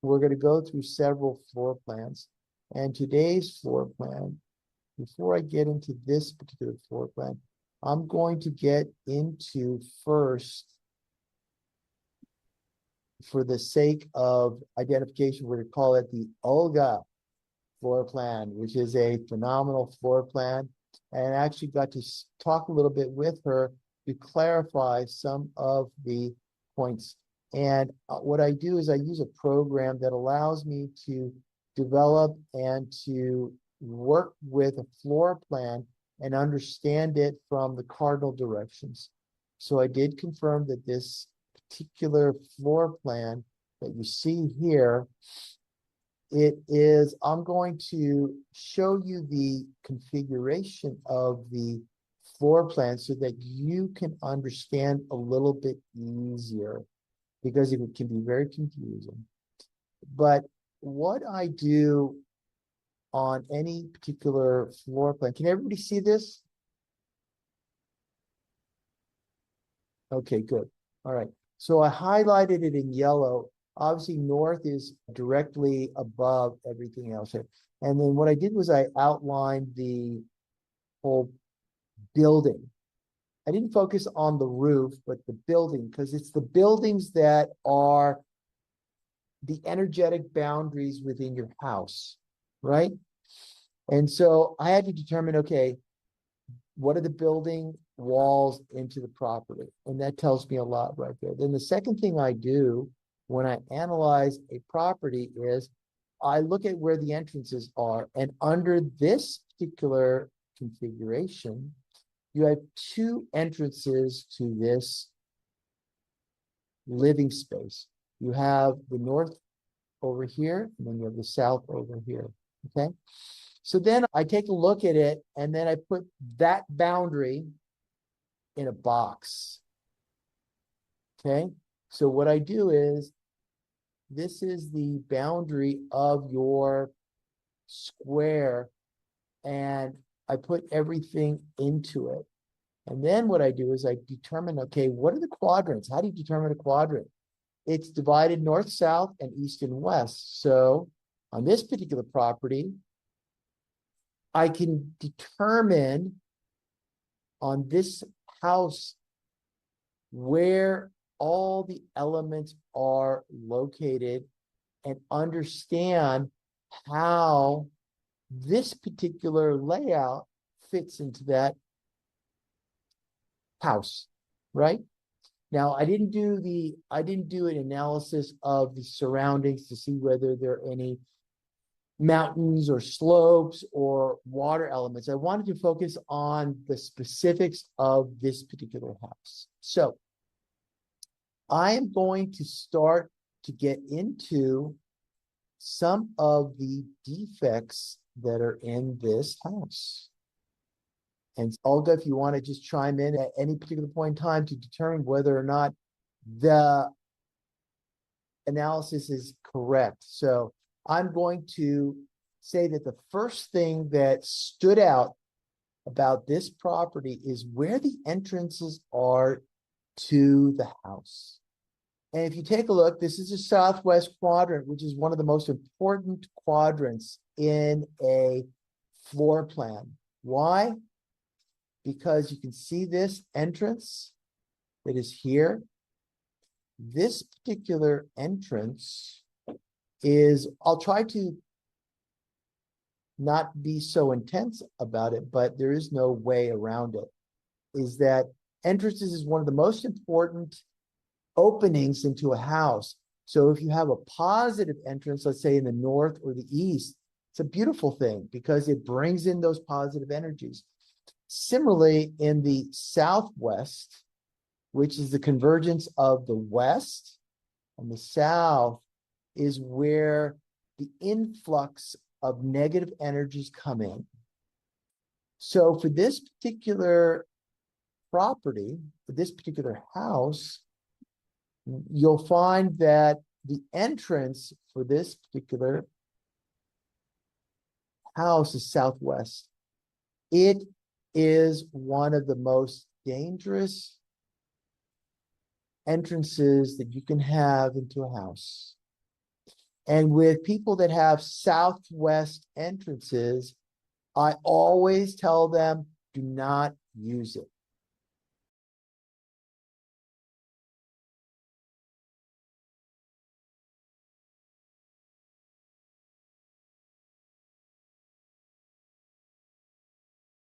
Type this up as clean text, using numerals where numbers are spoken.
we're going to go through several floor plans. And today's floor plan, before I get into this particular floor plan, I'm going to get into first, for the sake of identification, we're going to call it the Olga floor plan, which is a phenomenal floor plan. And I actually got to talk a little bit with her to clarify some of the points. And what I do is I use a program that allows me to develop and to work with a floor plan and understand it from the cardinal directions. So I did confirm that this particular floor plan that you see here, I'm going to show you the configuration of the floor plan so that you can understand a little bit easier, because it can be very confusing. But what I do on any particular floor plan, can everybody see this? Okay, good. All right. So I highlighted it in yellow. Obviously, north is directly above everything else here. And then what I did was I outlined the whole building. I didn't focus on the roof, but the building, because it's the buildings that are the energetic boundaries within your house, right? And so I had to determine, okay, what are the building walls into the property? And that tells me a lot right there. Then the second thing I do when I analyze a property is I look at where the entrances are. And under this particular configuration, you have two entrances to this living space. You have the north over here, and then you have the south over here, okay? So then I take a look at it, and then I put that boundary in a box, okay? So what I do is, this is the boundary of your square, and I put everything into it. And then what I do is I determine, okay, what are the quadrants? How do you determine a quadrant? It's divided north, south, and east and west. So on this particular property, I can determine on this house where all the elements are located and understand how this particular layout fits into that house, right? Now, I didn't do an analysis of the surroundings to see whether there are any mountains or slopes or water elements. I wanted to focus on the specifics of this particular house. So I am going to start to get into some of the defects that are in this house. And Olga, if you want to just chime in at any particular point in time to determine whether or not the analysis is correct. So I'm going to say that the first thing that stood out about this property is where the entrances are to the house. And if you take a look, this is a southwest quadrant, which is one of the most important quadrants in a floor plan. Why? Because you can see this entrance that is here. This particular entrance is, I'll try to not be so intense about it, but there is no way around it, is that entrances is one of the most important openings into a house. So if you have a positive entrance, let's say in the north or the east, it's a beautiful thing because it brings in those positive energies. Similarly, in the southwest, which is the convergence of the west and the south, is where the influx of negative energies come in. So for this particular property, for this particular house, you'll find that the entrance for this particular house is southwest. It is one of the most dangerous entrances that you can have into a house. And with people that have southwest entrances, I always tell them, do not use it.